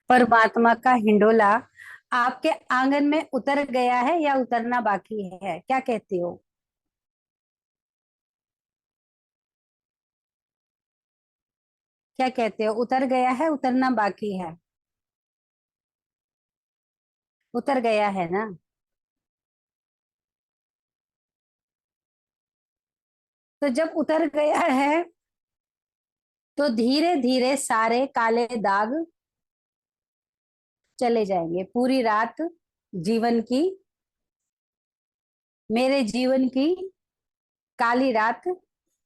परमात्मा का हिंडोला आपके आंगन में उतर गया है या उतरना बाकी है, क्या कहती हो? क्या कहते हो, उतर गया है, उतरना बाकी है? उतर गया है ना? तो जब उतर गया है तो धीरे धीरे सारे काले दाग चले जाएंगे। पूरी रात जीवन की, मेरे जीवन की काली रात,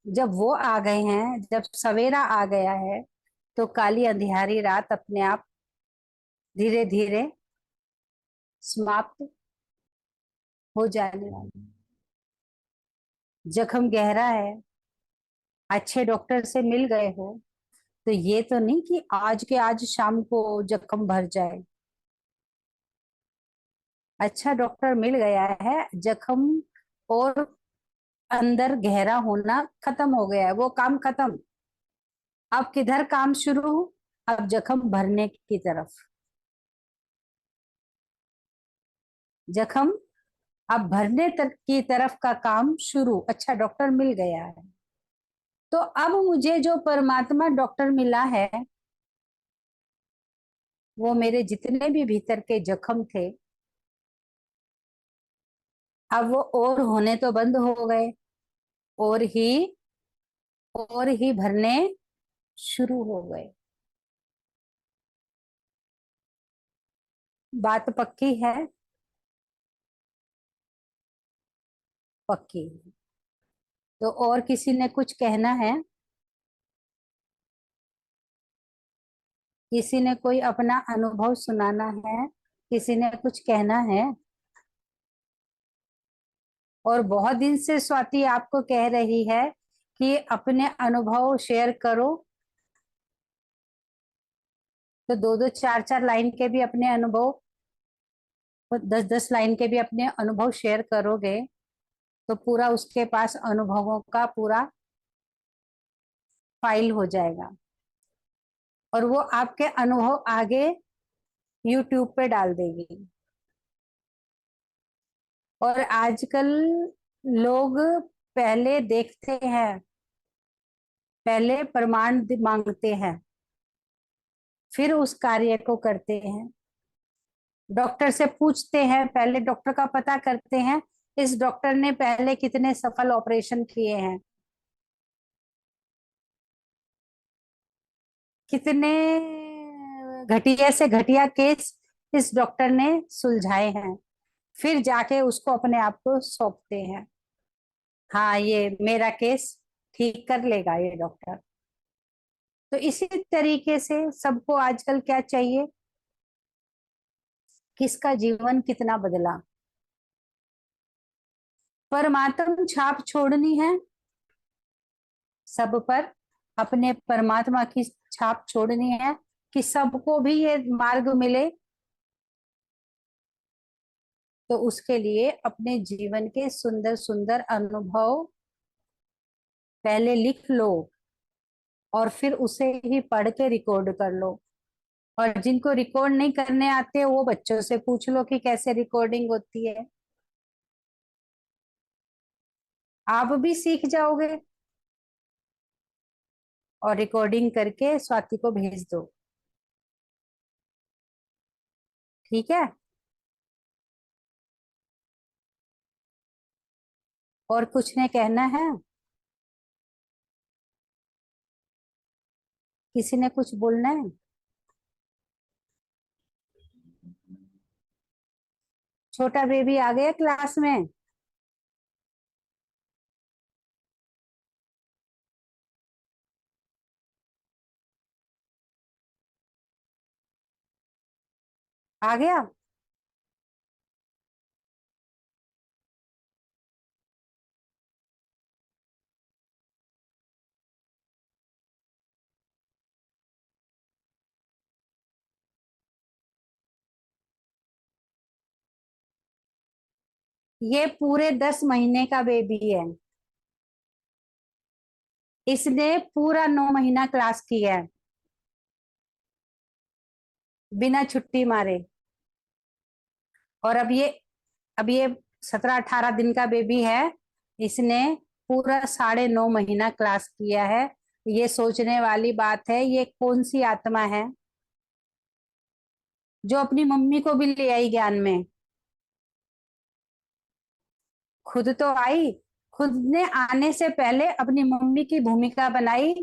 जब वो आ गए हैं, जब सवेरा आ गया है, तो काली अंधियारी रात अपने आप धीरे धीरे समाप्त हो जाने वाली है। जख्म गहरा है, अच्छे डॉक्टर से मिल गए हो, तो ये तो नहीं कि आज के आज शाम को जख्म भर जाए। अच्छा डॉक्टर मिल गया है, जख्म और अंदर गहरा होना खत्म हो गया है, वो काम खत्म। अब किधर काम शुरू? अब जख्म भरने की तरफ। जख्म अब भरने तक की तरफ का काम शुरू। अच्छा डॉक्टर मिल गया है, तो अब मुझे जो परमात्मा डॉक्टर मिला है, वो मेरे जितने भी भीतर के जख्म थे, अब वो और होने तो बंद हो गए, और और ही भरने शुरू हो गए। बात पक्की है? पक्की है। तो और किसी ने कुछ कहना है? किसी ने कोई अपना अनुभव सुनाना है? किसी ने कुछ कहना है? और बहुत दिन से स्वाति आपको कह रही है कि अपने अनुभव शेयर करो, तो दो दो चार चार लाइन के भी अपने अनुभव, 10 10 लाइन के भी अपने अनुभव शेयर करोगे, तो पूरा उसके पास अनुभवों का पूरा फाइल हो जाएगा, और वो आपके अनुभव आगे यूट्यूब पे डाल देगी। और आजकल लोग पहले देखते हैं, पहले प्रमाण मांगते हैं, फिर उस कार्य को करते हैं। डॉक्टर से पूछते हैं, पहले डॉक्टर का पता करते हैं, इस डॉक्टर ने पहले कितने सफल ऑपरेशन किए हैं, कितने घटिया से घटिया केस इस डॉक्टर ने सुलझाए हैं, फिर जाके उसको अपने आप को सौंपते हैं। हाँ ये मेरा केस ठीक कर लेगा ये डॉक्टर। तो इसी तरीके से सबको आजकल क्या चाहिए, किसका जीवन कितना बदला। परमात्म छाप छोड़नी है सब पर, अपने परमात्मा की छाप छोड़नी है कि सबको भी ये मार्ग मिले। तो उसके लिए अपने जीवन के सुंदर सुंदर अनुभव पहले लिख लो, और फिर उसे ही पढ़ के रिकॉर्ड कर लो। और जिनको रिकॉर्ड नहीं करने आते, वो बच्चों से पूछ लो कि कैसे रिकॉर्डिंग होती है, आप भी सीख जाओगे। और रिकॉर्डिंग करके स्वाति को भेज दो, ठीक है? और कुछ ने कहना है? किसी ने कुछ बोलना है? छोटा बेबी आ गया क्लास में? आ गया? ये पूरे 10 महीने का बेबी है, इसने पूरा 9 महीना क्लास किया है। बिना छुट्टी मारे। और अब ये 17-18 दिन का बेबी है। इसने पूरा 9.5 महीना क्लास किया है। ये सोचने वाली बात है, ये कौन सी आत्मा है जो अपनी मम्मी को भी ले आई ज्ञान में। खुद तो आई, खुद ने आने से पहले अपनी मम्मी की भूमिका बनाई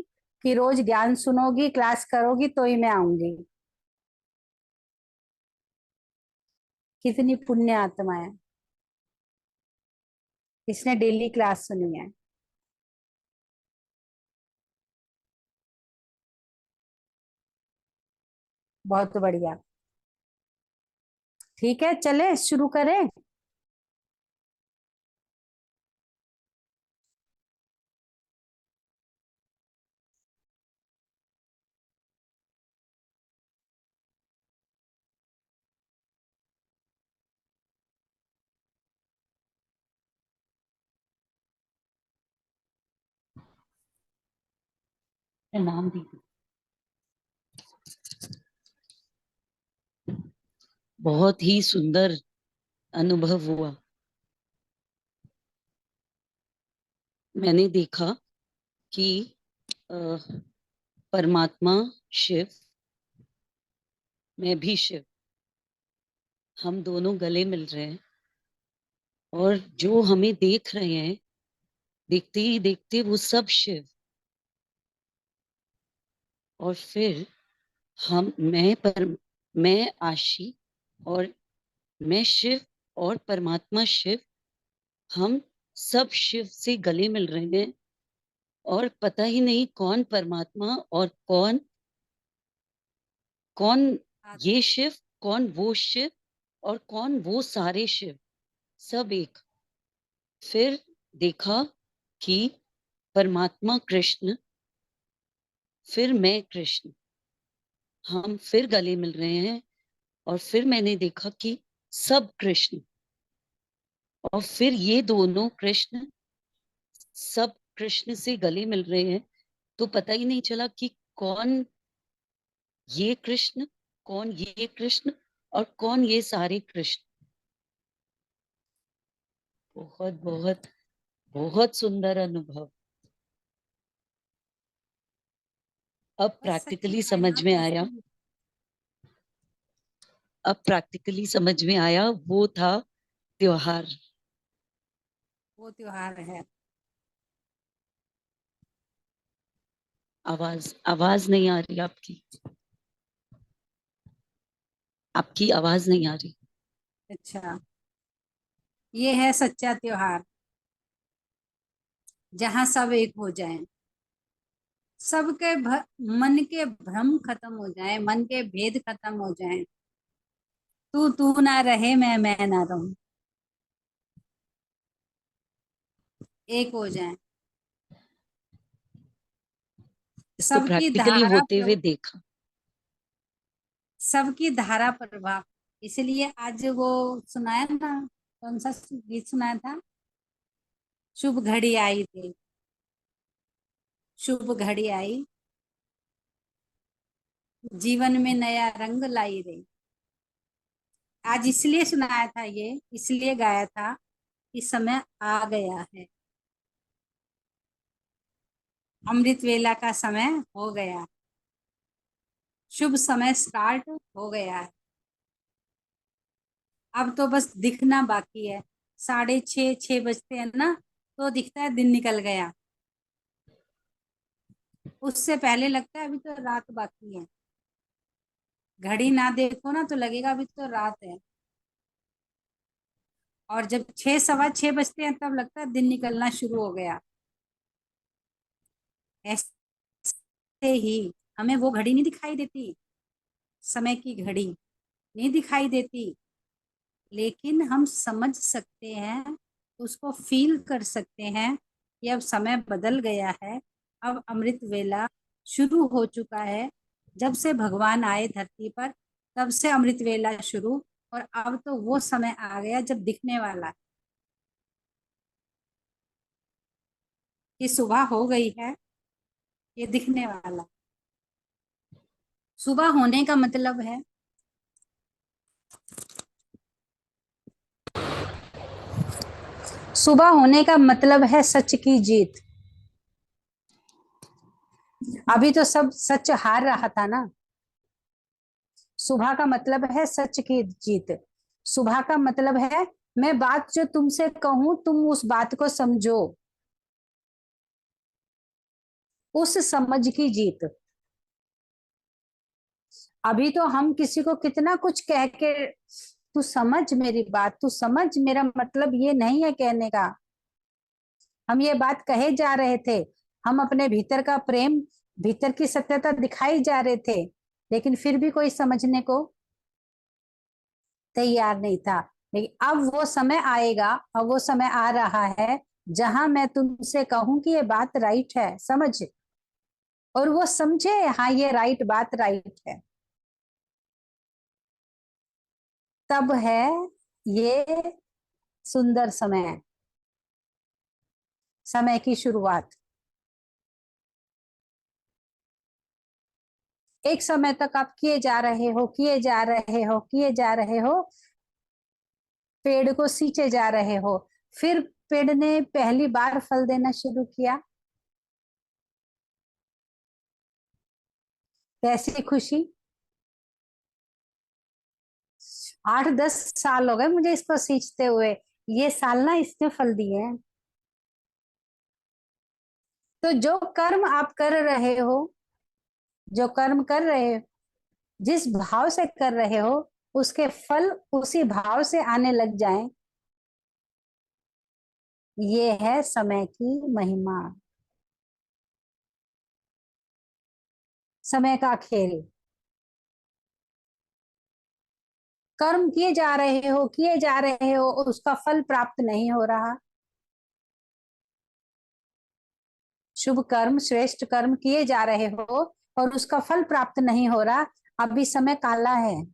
कि रोज ज्ञान सुनोगी, क्लास करोगी तो ही मैं आऊंगी। कितनी पुण्य आत्मा है, इसने डेली क्लास सुनी है। बहुत बढ़िया। ठीक है, चले शुरू करें। नाम दीदी, बहुत ही सुंदर अनुभव हुआ। मैंने देखा कि अ, परमात्मा शिव, मैं भी शिव, हम दोनों गले मिल रहे हैं। और जो हमें देख रहे हैं, देखते ही देखते वो सब शिव। और फिर मैं आशी, और मैं शिव, और परमात्मा शिव, हम सब शिव से गले मिल रहे हैं। और पता ही नहीं कौन परमात्मा और कौन कौन ये शिव, कौन वो शिव, और कौन वो सारे शिव, सब एक। फिर देखा कि परमात्मा कृष्ण, फिर मैं कृष्ण, हम फिर गले मिल रहे हैं। और फिर मैंने देखा कि सब कृष्ण, और फिर ये दोनों कृष्ण सब कृष्ण से गले मिल रहे हैं। तो पता ही नहीं चला कि कौन ये कृष्ण, कौन ये कृष्ण, और कौन ये सारे कृष्ण। बहुत बहुत बहुत सुंदर अनुभव। अब बस सच्ची प्रैक्टिकली समझ कायनात में ऐसी आया। है। अब प्रैक्टिकली समझ में आया, वो था त्योहार। वो त्योहार है। आवाज आवाज नहीं आ रही आपकी, आपकी आवाज नहीं आ रही। अच्छा, ये है सच्चा त्योहार, जहाँ सब एक हो जाएं, सबके मन के भ्रम खत्म हो जाएं, मन के भेद खत्म हो जाएं। तू तू ना रहे, मैं ना रहूं, एक हो जाएं। इसको सबकी प्रैक्टिकली धारा होते हुए देखा। सबकी धारा प्रभाव। इसलिए आज वो सुनाया ना, कौन सा गीत सुनाया था? शुभ घड़ी आई थी, शुभ घड़ी आई, जीवन में नया रंग लाई रे। आज इसलिए सुनाया था, ये इसलिए गाया था कि समय आ गया है, अमृत वेला का समय हो गया, शुभ समय स्टार्ट हो गया है। अब तो बस दिखना बाकी है। 6:30 बजते हैं ना, तो दिखता है दिन निकल गया। उससे पहले लगता है अभी तो रात बाकी है। घड़ी ना देखो ना तो लगेगा अभी तो रात है। और जब 6, 6:15 बजते हैं तब लगता है दिन निकलना शुरू हो गया। ऐसे ही हमें वो घड़ी नहीं दिखाई देती, समय की घड़ी नहीं दिखाई देती, लेकिन हम समझ सकते हैं, उसको फील कर सकते हैं कि अब समय बदल गया है। अब अमृत वेला शुरू हो चुका है। जब से भगवान आए धरती पर, तब से अमृत वेला शुरू। और अब तो वो समय आ गया जब दिखने वाला है कि सुबह हो गई है, ये दिखने वाला। सुबह होने का मतलब है सुबह होने का मतलब है सच की जीत। अभी तो सब सच हार रहा था ना। सुबह का मतलब है सच की जीत। सुबह का मतलब है मैं बात जो तुमसे कहूं तुम उस बात को समझो, उस समझ की जीत। अभी तो हम किसी को कितना कुछ कह के, तू समझ मेरी बात, तू समझ मेरा मतलब ये नहीं है कहने का। हम ये बात कहे जा रहे थे, हम अपने भीतर का प्रेम, भीतर की सत्यता दिखाई जा रहे थे, लेकिन फिर भी कोई समझने को तैयार नहीं था। लेकिन अब वो समय आएगा, अब वो समय आ रहा है जहां मैं तुमसे कहूं कि ये बात राइट है, समझ, और वो समझे हाँ ये राइट बात राइट है। तब है ये सुंदर समय, समय की शुरुआत। एक समय तक आप किए जा रहे हो, किए जा रहे हो, किए जा रहे हो, पेड़ को सींचे जा रहे हो, फिर पेड़ ने पहली बार फल देना शुरू किया। कैसी खुशी। 8-10 साल हो गए मुझे इसको सींचते हुए, ये साल ना इसने फल दिए हैं। तो जो कर्म आप कर रहे हो, जो कर्म कर रहे हो, जिस भाव से कर रहे हो, उसके फल उसी भाव से आने लग जाएं। ये है समय की महिमा, समय का खेल। कर्म किए जा रहे हो, किए जा रहे हो, उसका फल प्राप्त नहीं हो रहा। शुभ कर्म, श्रेष्ठ कर्म किए जा रहे हो और उसका फल प्राप्त नहीं हो रहा। अभी समय काला है,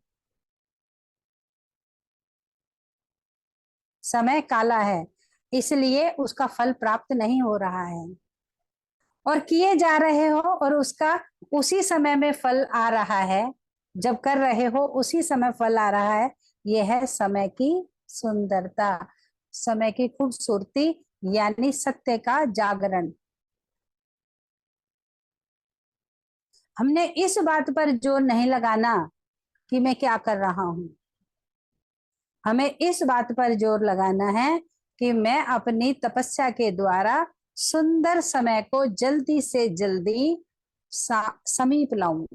समय काला है, इसलिए उसका फल प्राप्त नहीं हो रहा है। और किए जा रहे हो और उसका उसी समय में फल आ रहा है, जब कर रहे हो उसी समय फल आ रहा है। यह है समय की सुंदरता, समय की खूबसूरती, यानी सत्य का जागरण। हमने इस बात पर जोर नहीं लगाना कि मैं क्या कर रहा हूं, हमें इस बात पर जोर लगाना है कि मैं अपनी तपस्या के द्वारा सुंदर समय को जल्दी से जल्दी समीप लाऊं।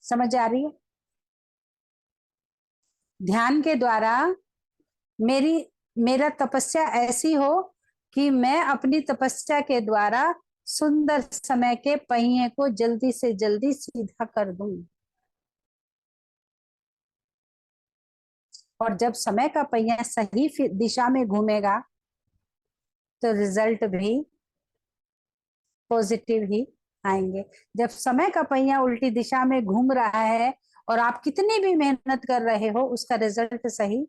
समझ आ रही है। ध्यान के द्वारा मेरी मेरा तपस्या ऐसी हो कि मैं अपनी तपस्या के द्वारा सुंदर समय के पहिए को जल्दी से जल्दी सीधा कर दूं। और जब समय का पहिया सही दिशा में घूमेगा तो रिजल्ट भी पॉजिटिव ही आएंगे। जब समय का पहिया उल्टी दिशा में घूम रहा है और आप कितनी भी मेहनत कर रहे हो, उसका रिजल्ट सही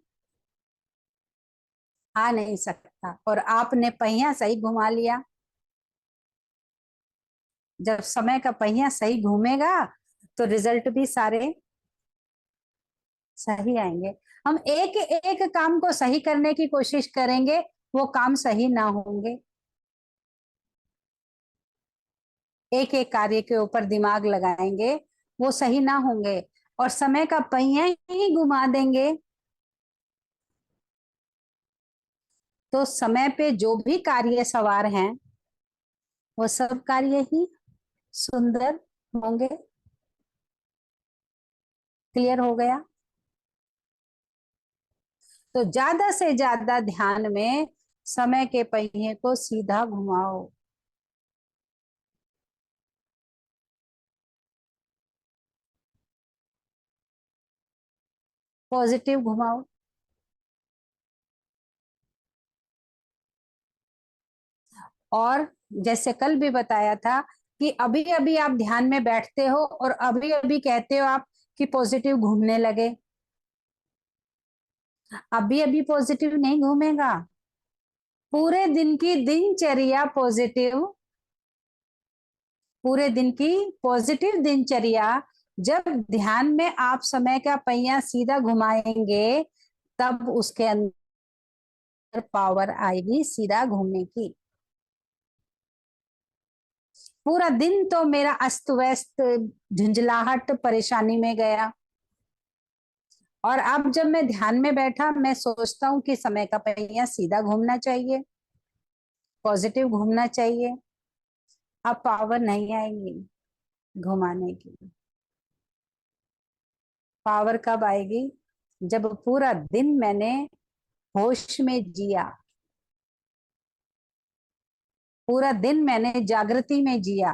आ नहीं सकता। और आपने पहिया सही घुमा लिया। जब समय का पहिया सही घूमेगा तो रिजल्ट भी सारे सही आएंगे। हम एक एक काम को सही करने की कोशिश करेंगे, वो काम सही ना होंगे। एक एक कार्य के ऊपर दिमाग लगाएंगे, वो सही ना होंगे, और समय का पहिया ही घुमा देंगे तो समय पे जो भी कार्य सवार हैं वो सब कार्य ही सुंदर होंगे। क्लियर हो गया। तो ज्यादा से ज्यादा ध्यान में समय के पहिए को सीधा घुमाओ, पॉजिटिव घुमाओ। और जैसे कल भी बताया था कि अभी अभी आप ध्यान में बैठते हो और अभी अभी कहते हो आप कि पॉजिटिव घूमने लगे। अभी अभी पॉजिटिव नहीं घूमेगा। पूरे दिन की दिनचर्या पॉजिटिव, पूरे दिन की पॉजिटिव दिनचर्या जब ध्यान में आप समय का पहिया सीधा घुमाएंगे, तब उसके अंदर पावर आएगी सीधा घूमने की। पूरा दिन तो मेरा अस्त व्यस्त, झुंझलाहट, परेशानी में गया, और अब जब मैं ध्यान में बैठा, मैं सोचता हूँ कि समय का पहिया सीधा घूमना चाहिए, पॉजिटिव घूमना चाहिए। अब पावर नहीं आएगी घुमाने की। पावर कब आएगी? जब पूरा दिन मैंने होश में जिया, पूरा दिन मैंने जागृति में जिया,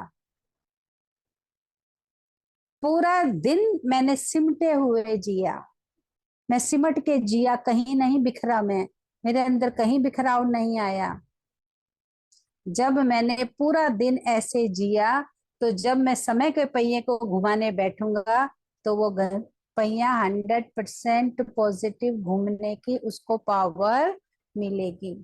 पूरा दिन मैंने सिमटे हुए जिया। मैं सिमट के जिया, कहीं नहीं बिखरा मैं, मेरे अंदर कहीं बिखराव नहीं आया। जब मैंने पूरा दिन ऐसे जिया, तो जब मैं समय के पहिए को घुमाने बैठूंगा, तो वो पहिया 100% पॉजिटिव घूमने की उसको पावर मिलेगी।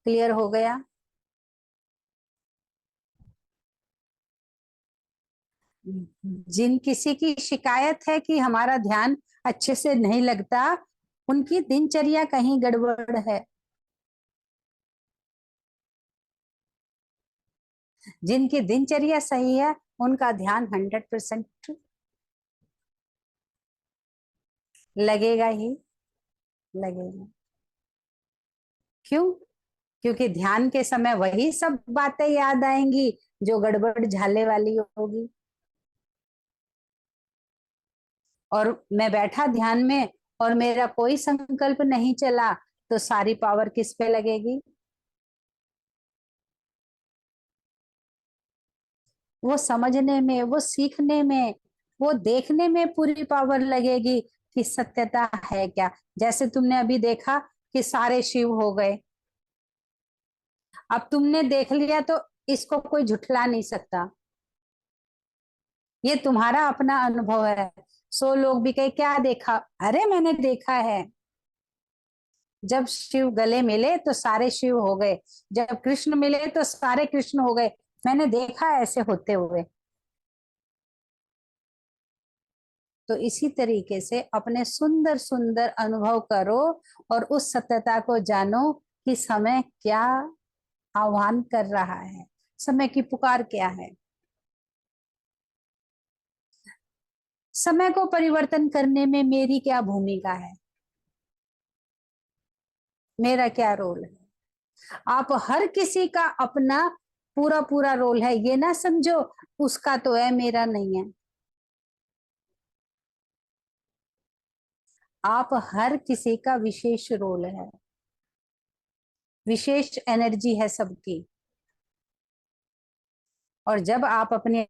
क्लियर हो गया? जिन किसी की शिकायत है कि हमारा ध्यान अच्छे से नहीं लगता, उनकी दिनचर्या कहीं गड़बड़ है। जिनकी दिनचर्या सही है, उनका ध्यान 100% लगेगा ही लगेगा। क्यों? क्योंकि ध्यान के समय वही सब बातें याद आएंगी जो गड़बड़ झाले वाली होगी। और मैं बैठा ध्यान में, और मेरा कोई संकल्प नहीं चला, तो सारी पावर किस पे लगेगी? वो समझने में, वो सीखने में, वो देखने में पूरी पावर लगेगी कि सत्यता है क्या। जैसे तुमने अभी देखा कि सारे शिव हो गए। अब तुमने देख लिया तो इसको कोई झुठला नहीं सकता। ये तुम्हारा अपना अनुभव है। 100 लोग भी कहे क्या देखा, अरे मैंने देखा है। जब शिव गले मिले तो सारे शिव हो गए, जब कृष्ण मिले तो सारे कृष्ण हो गए। मैंने देखा ऐसे होते हुए। तो इसी तरीके से अपने सुंदर सुंदर अनुभव करो, और उस सत्यता को जानो कि समय क्या आह्वान कर रहा है, समय की पुकार क्या है। समय को परिवर्तन करने में मेरी क्या भूमिका है, मेरा क्या रोल है? आप हर किसी का अपना पूरा पूरा रोल है, ये ना समझो उसका तो है मेरा नहीं है। आप हर किसी का विशेष रोल है, विशेष एनर्जी है सबकी। और जब आप अपने